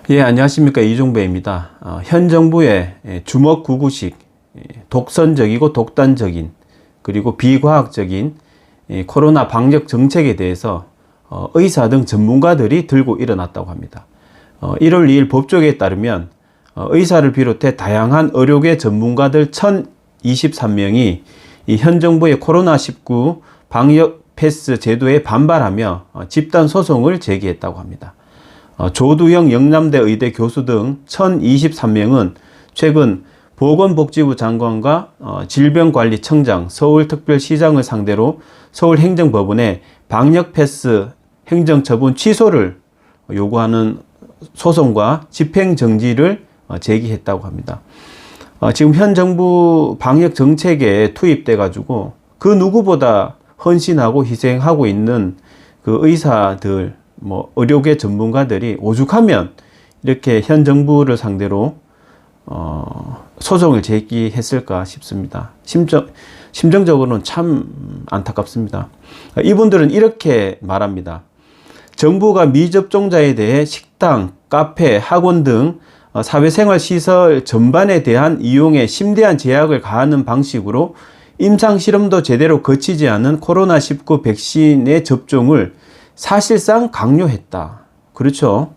예, 안녕하십니까. 이종배입니다. 현 정부의 주먹구구식, 독선적이고 독단적인, 그리고 비과학적인 코로나 방역 정책에 대해서 의사 등 전문가들이 들고 일어났다고 합니다. 1월 2일 법조계에 따르면 의사를 비롯해 다양한 의료계 전문가들 1,023명이 현 정부의 코로나19 방역 패스 제도에 반발하며 집단 소송을 제기했다고 합니다. 조두영 영남대 의대 교수 등 1,023명은 최근 보건복지부 장관과 질병관리청장, 서울특별시장을 상대로 서울행정법원에 방역패스 행정처분 취소를 요구하는 소송과 집행정지를 제기했다고 합니다. 지금 현 정부 방역정책에 투입돼 가지고 그 누구보다 헌신하고 희생하고 있는 그 의사들, 의료계 전문가들이 오죽하면 이렇게 현 정부를 상대로 소송을 제기했을까 싶습니다. 심정적으로는 참 안타깝습니다. 이분들은 이렇게 말합니다. 정부가 미접종자에 대해 식당, 카페, 학원 등 사회생활시설 전반에 대한 이용에 심대한 제약을 가하는 방식으로 임상실험도 제대로 거치지 않은 코로나19 백신의 접종을 사실상 강요했다. 그렇죠.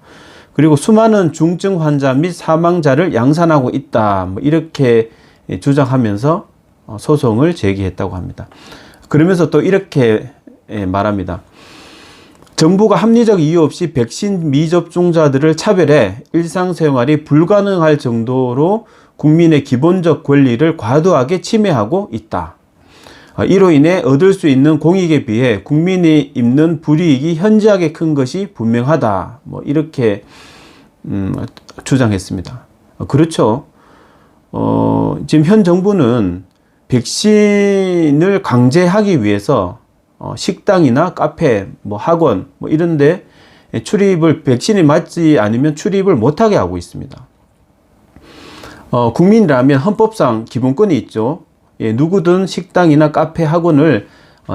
그리고 수많은 중증 환자 및 사망자를 양산하고 있다. 이렇게 주장하면서 소송을 제기했다고 합니다. 그러면서 또 이렇게 말합니다. 정부가 합리적 이유 없이 백신 미접종자들을 차별해 일상생활이 불가능할 정도로 국민의 기본적 권리를 과도하게 침해하고 있다. 이로 인해 얻을 수 있는 공익에 비해 국민이 입는 불이익이 현저하게 큰 것이 분명하다. 이렇게 주장했습니다. 그렇죠. 지금 현 정부는 백신을 강제하기 위해서 식당이나 카페, 학원 이런데 백신이 맞지 않으면 출입을 못하게 하고 있습니다. 국민이라면 헌법상 기본권이 있죠. 누구든 식당이나 카페, 학원을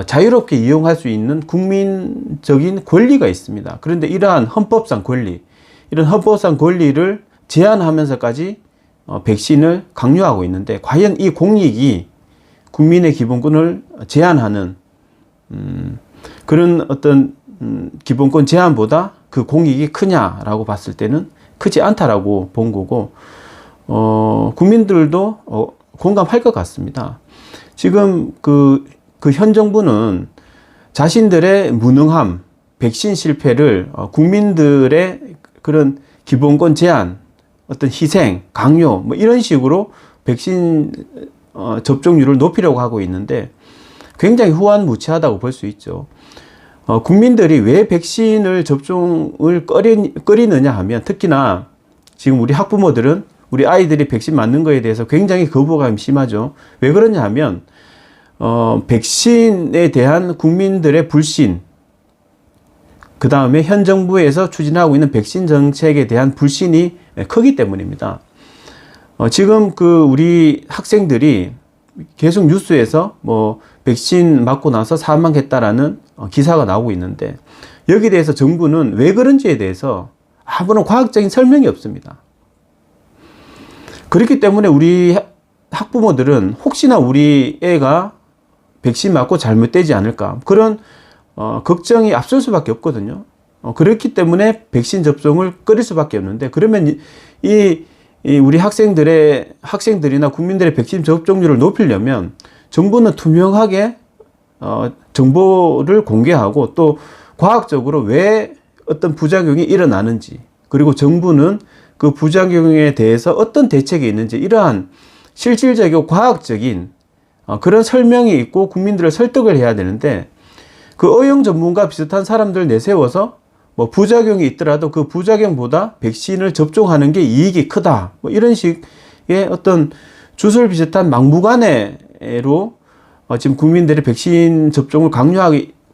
자유롭게 이용할 수 있는 국민적인 권리가 있습니다. 그런데 이러한 헌법상 권리, 이런 헌법상 권리를 제한하면서까지 백신을 강요하고 있는데 과연 이 공익이 국민의 기본권을 제한하는 그런 어떤 기본권 제한보다 그 공익이 크냐라고 봤을 때는 크지 않다라고 본 거고, 국민들도 공감할 것 같습니다. 지금 그 현 정부는 자신들의 무능함, 백신 실패를 국민들의 그런 기본권 제한, 어떤 희생, 강요 이런 식으로 백신 접종률을 높이려고 하고 있는데 굉장히 후한무치하다고 볼 수 있죠. 국민들이 왜 백신을 접종을 꺼리느냐 하면, 특히나 지금 우리 학부모들은 우리 아이들이 백신 맞는 거에 대해서 굉장히 거부감이 심하죠. 왜 그러냐 하면 백신에 대한 국민들의 불신, 그 다음에 현 정부에서 추진하고 있는 백신 정책에 대한 불신이 크기 때문입니다. 지금 우리 학생들이 계속 뉴스에서 백신 맞고 나서 사망했다라는 기사가 나오고 있는데, 여기에 대해서 정부는 왜 그런지에 대해서 아무런 과학적인 설명이 없습니다. 그렇기 때문에 우리 학부모들은 혹시나 우리 애가 백신 맞고 잘못되지 않을까, 그런 걱정이 앞설 수밖에 없거든요. 그렇기 때문에 백신 접종을 꺼릴 수밖에 없는데, 그러면 우리 학생들이나 국민들의 백신 접종률을 높이려면 정부는 투명하게 정보를 공개하고, 또 과학적으로 왜 어떤 부작용이 일어나는지, 그리고 정부는 그 부작용에 대해서 어떤 대책이 있는지, 이러한 실질적이고 과학적인 그런 설명이 있고 국민들을 설득을 해야 되는데, 그 의용 전문가 비슷한 사람들 내세워서 부작용이 있더라도 그 부작용보다 백신을 접종하는 게 이익이 크다, 이런 식의 어떤 주술 비슷한 막무가내로 지금 국민들의 백신 접종을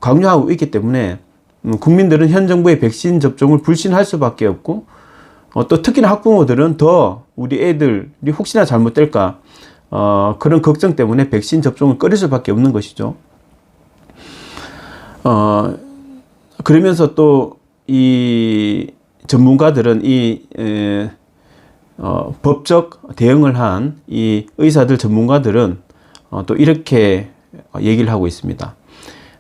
강요하고 있기 때문에 국민들은 현 정부의 백신 접종을 불신할 수밖에 없고, 또 특히나 학부모들은 더 우리 애들이 혹시나 잘못될까 그런 걱정 때문에 백신 접종을 꺼릴 수밖에 없는 것이죠. 그러면서 또 전문가들은 법적 대응을 한 이 의사들 전문가들은 또 이렇게 얘기를 하고 있습니다.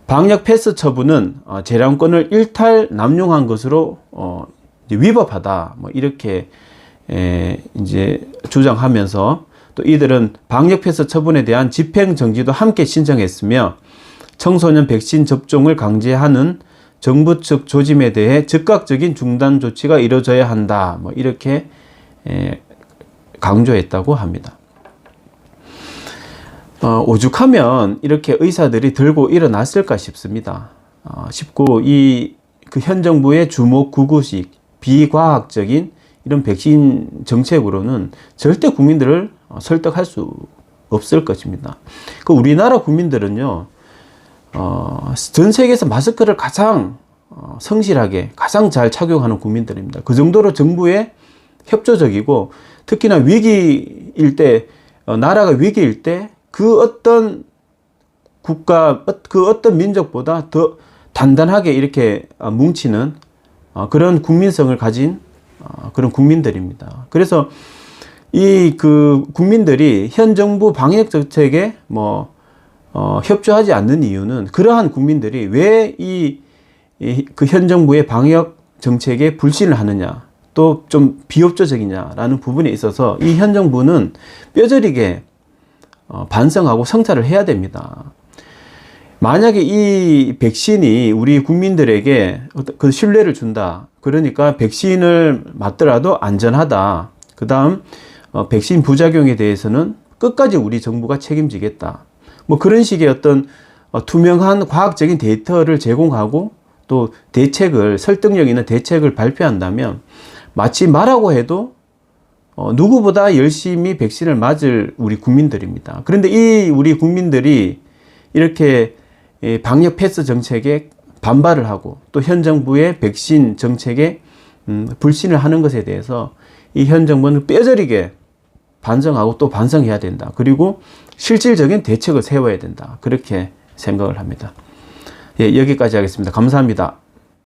방역 패스 처분은 재량권을 일탈 남용한 것으로 위법하다. 뭐 이렇게 이제 주장하면서 또 이들은 방역 패스 처분에 대한 집행 정지도 함께 신청했으며 청소년 백신 접종을 강제하는 정부 측 조짐에 대해 즉각적인 중단 조치가 이루어져야 한다. 뭐 이렇게 강조했다고 합니다. 오죽하면 이렇게 의사들이 들고 일어났을까 싶습니다. 싶고 그 현 정부의 주목구구식 비과학적인 이런 백신 정책으로는 절대 국민들을 설득할 수 없을 것입니다. 그 우리나라 국민들은요, 전 세계에서 마스크를 가장 성실하게 가장 잘 착용하는 국민들입니다. 그 정도로 정부에 협조적이고 특히나 위기일 때, 나라가 위기일 때 그 어떤 국가, 그 어떤 민족보다 더 단단하게 이렇게 뭉치는 그런 국민성을 가진 그런 국민들입니다. 그래서 그 국민들이 현 정부 방역 정책에 협조하지 않는 이유는 그러한 국민들이 왜 그 현 정부의 방역 정책에 불신을 하느냐, 또 좀 비협조적이냐라는 부분에 있어서 이 현 정부는 뼈저리게 반성하고 성찰을 해야 됩니다. 만약에 이 백신이 우리 국민들에게 그 신뢰를 준다. 그러니까 백신을 맞더라도 안전하다. 그 다음 백신 부작용에 대해서는 끝까지 우리 정부가 책임지겠다. 뭐 그런 식의 어떤 투명한 과학적인 데이터를 제공하고 또 대책을, 설득력 있는 대책을 발표한다면 마치 말하고 해도 누구보다 열심히 백신을 맞을 우리 국민들입니다. 그런데 이 우리 국민들이 이렇게 방역 패스 정책에 반발을 하고 또 현 정부의 백신 정책에 불신을 하는 것에 대해서 이 현 정부는 뼈저리게 반성하고 또 반성해야 된다. 그리고 실질적인 대책을 세워야 된다. 그렇게 생각을 합니다. 예, 여기까지 하겠습니다. 감사합니다.